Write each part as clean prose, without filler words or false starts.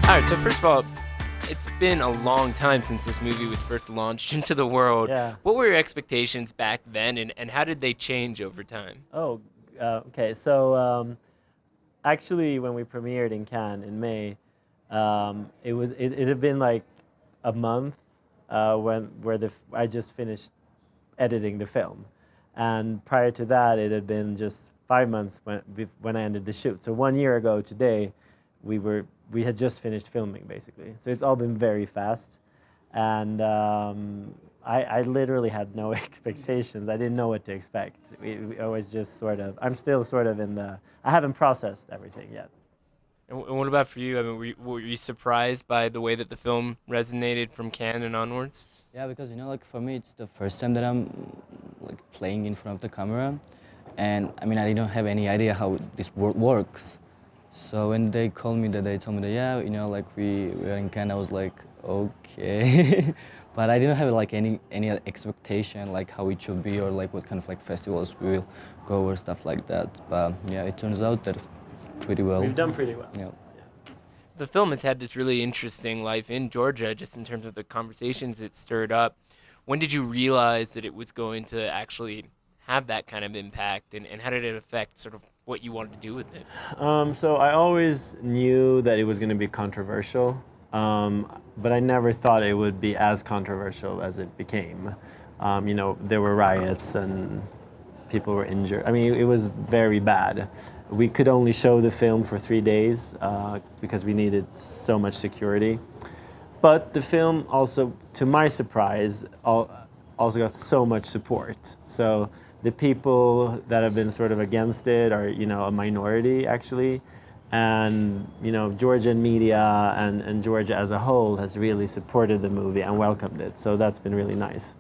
All right, so first of all, it's been a long time since this movie was first launched into the world. Yeah. What were your expectations back then, and how did they change over time? Oh, okay. So actually, when we premiered in Cannes in May, it had been like a month I just finished editing the film, and prior to that, it had been just 5 months when I ended the shoot. So 1 year ago today, we had just finished filming basically. So it's all been very fast, and I literally had no expectations. I didn't know what to expect. I was just sort of. I'm still sort of in the. I haven't processed everything yet. And what about for you? I mean, were you surprised by the way that the film resonated from Cannes and onwards? Yeah, because like for me, it's the first time that I'm like playing in front of the camera, and I mean, I didn't have any idea how this world works. So when they called me that, they told me that yeah, like we are in Cannes, I was like okay, but I didn't have like any expectation like how it should be or like what kind of like festivals we will go or stuff like that. But yeah, it turns out that pretty well. We've done pretty well. Yeah. The film has had this really interesting life in Georgia, just in terms of the conversations it stirred up. When did you realize that it was going to actually have that kind of impact, and how did it affect sort of what you wanted to do with it? So I always knew that it was going to be controversial, but I never thought it would be as controversial as it became. There were riots and people were injured. I mean, it was very bad. We could only show the film for 3 days because we needed so much security. But the film also, to my surprise, also got so much support. So the people that have been sort of against it are, a minority actually. And, Georgian media and Georgia as a whole has really supported the movie and welcomed it. So that's been really nice.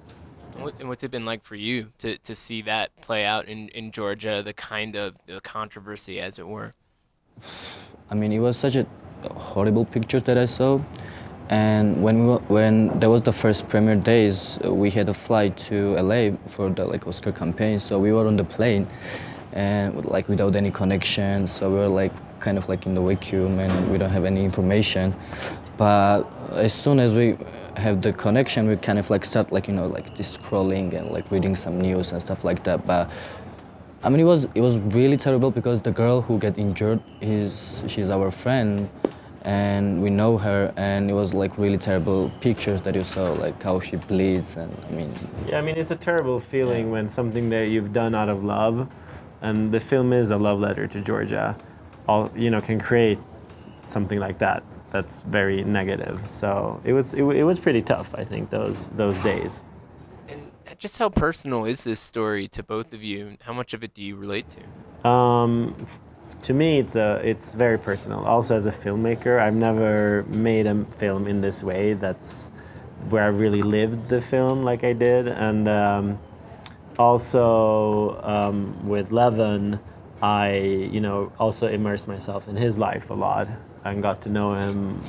And what's it been like for you to see that play out in Georgia, the kind of the controversy, as it were? I mean, it was such a horrible picture that I saw. And when there was the first premiere days, we had a flight to LA for the like Oscar campaign. So we were on the plane, and like without any connection. So we were like kind of like in the vacuum, and we don't have any information. But as soon as we have the connection, we kind of like start like like just scrolling and like reading some news and stuff like that. But I mean, it was really terrible because the girl who got injured she's our friend, and we know her, and it was like really terrible pictures that you saw, like how she bleeds, and I mean. Yeah, I mean, it's a terrible feeling Yeah. when something that you've done out of love, and the film is a love letter to Georgia, can create something like that. That's very negative. So it was pretty tough, I think, those days. And just how personal is this story to both of you? How much of it do you relate to? To me, it's very personal. Also, as a filmmaker, I've never made a film in this way. That's where I really lived the film like I did, and also with Levin, I also immersed myself in his life a lot and got to know him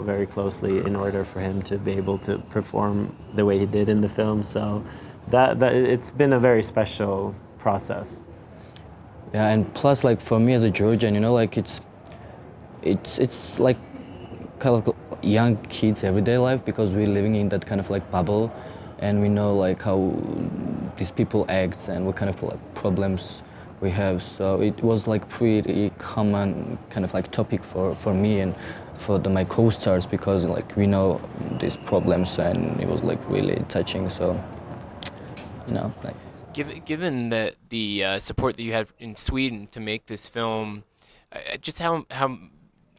very closely in order for him to be able to perform the way he did in the film. So that it's been a very special process. Yeah, and plus, like for me as a Georgian, like it's like kind of young kids' everyday life because we're living in that kind of like bubble, and we know like how these people act and what kind of like problems we have. So it was like pretty common kind of like topic for me and for my co-stars because like we know these problems and it was like really touching. So like. Given that the support that you had in Sweden to make this film, just how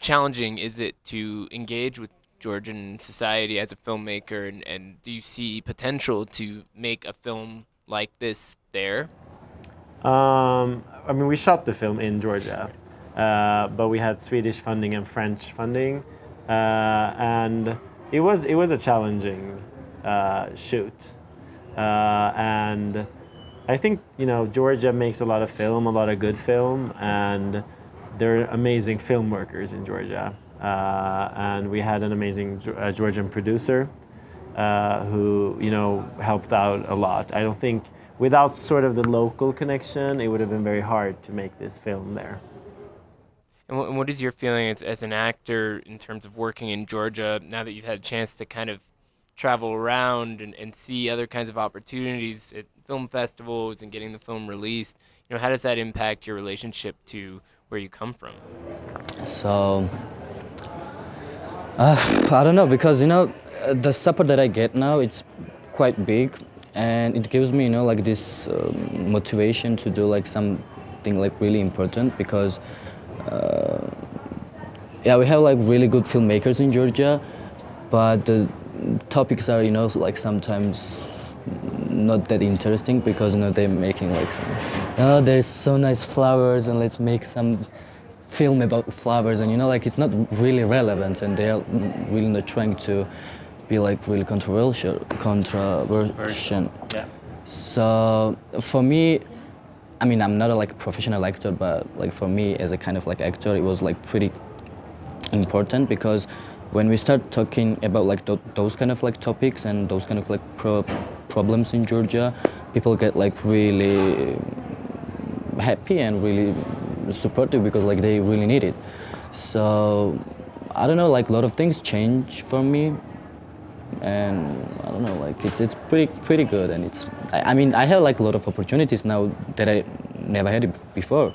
challenging is it to engage with Georgian society as a filmmaker, and do you see potential to make a film like this there? I mean, we shot the film in Georgia, but we had Swedish funding and French funding, and it was a challenging shoot, and I think Georgia makes a lot of film, a lot of good film, and there are amazing film workers in Georgia, and we had an amazing Georgian producer who helped out a lot. I don't think without sort of the local connection, it would have been very hard to make this film there. And what is your feeling as an actor in terms of working in Georgia now that you've had a chance to kind of travel around and see other kinds of opportunities at film festivals and getting the film released? How does that impact your relationship to where you come from? So I don't know because the support that I get now it's quite big, and it gives me like this motivation to do like something like really important because yeah, we have like really good filmmakers in Georgia, but the topics are like sometimes not that interesting because they're making like some oh, there's so nice flowers and let's make some film about flowers, and like it's not really relevant, and they're really not trying to be like really controversial. Yeah. So for me, I mean, I'm not a like professional actor, but like for me as a kind of like actor, it was like pretty important because when we start talking about like those kind of like topics and those kind of like problems in Georgia, people get like really happy and really supportive because like they really need it. So I don't know, like a lot of things change for me, and I don't know, like it's pretty good, and I mean I have like a lot of opportunities now that I never had it before,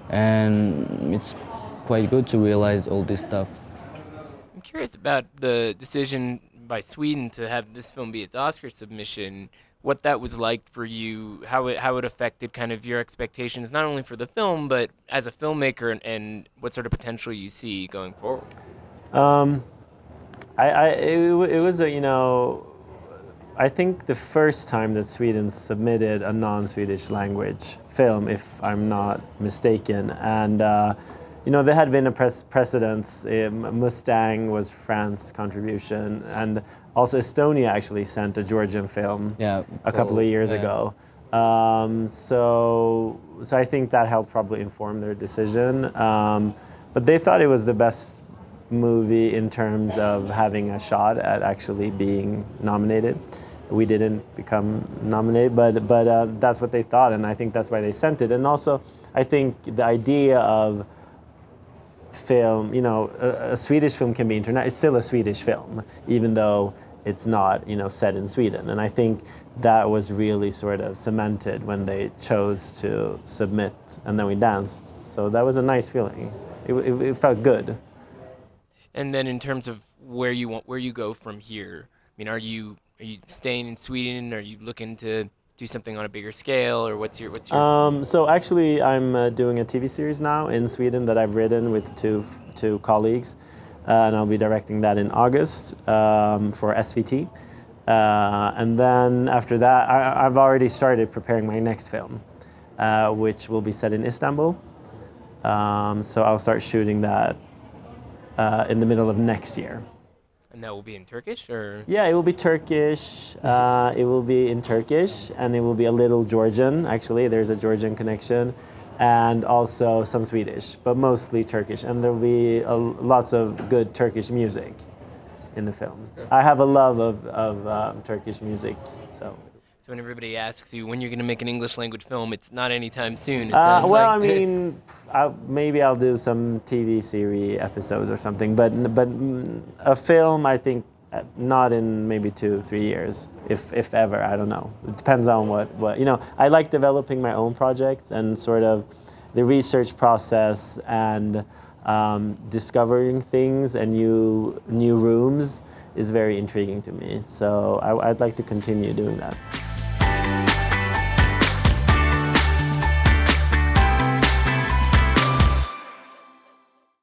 and it's quite good to realize all this stuff. I'm curious about the decision by Sweden to have this film be its Oscar submission, what that was like for you, how it affected kind of your expectations, not only for the film, but as a filmmaker and what sort of potential you see going forward. Um, it was a, I think the first time that Sweden submitted a non-Swedish language film, if I'm not mistaken, and there had been a precedence. Mustang was France's contribution, and also Estonia actually sent a Georgian film a couple of years ago. So I think that helped probably inform their decision. But they thought it was the best movie in terms of having a shot at actually being nominated. We didn't become nominated, but that's what they thought, and I think that's why they sent it. And also, I think the idea of film, a Swedish film can be international. It's still a Swedish film, even though it's not, set in Sweden. And I think that was really sort of cemented when they chose to submit, and then we danced. So that was a nice feeling. It felt good. And then in terms of where you go from here, I mean, are you staying in Sweden? Are you looking to do something on a bigger scale, or what's your So actually, I'm doing a TV series now in Sweden that I've written with two colleagues, and I'll be directing that in August for SVT. And then after that, I've already started preparing my next film, which will be set in Istanbul. So I'll start shooting that in the middle of next year. And that will be in Turkish, or? Yeah, it will be Turkish. It will be in Turkish, and it will be a little Georgian. Actually, there's a Georgian connection, and also some Swedish, but mostly Turkish. And there will be lots of good Turkish music in the film. I have a love of Turkish music, so. So when everybody asks you when you're going to make an English language film, it's not anytime soon. It Well, sounds like. I mean, maybe I'll do some TV series episodes or something, but a film, I think, not in maybe 2-3 years, if ever. I don't know. It depends on what I like developing my own projects, and sort of the research process and discovering things and new rooms is very intriguing to me. So I'd like to continue doing that.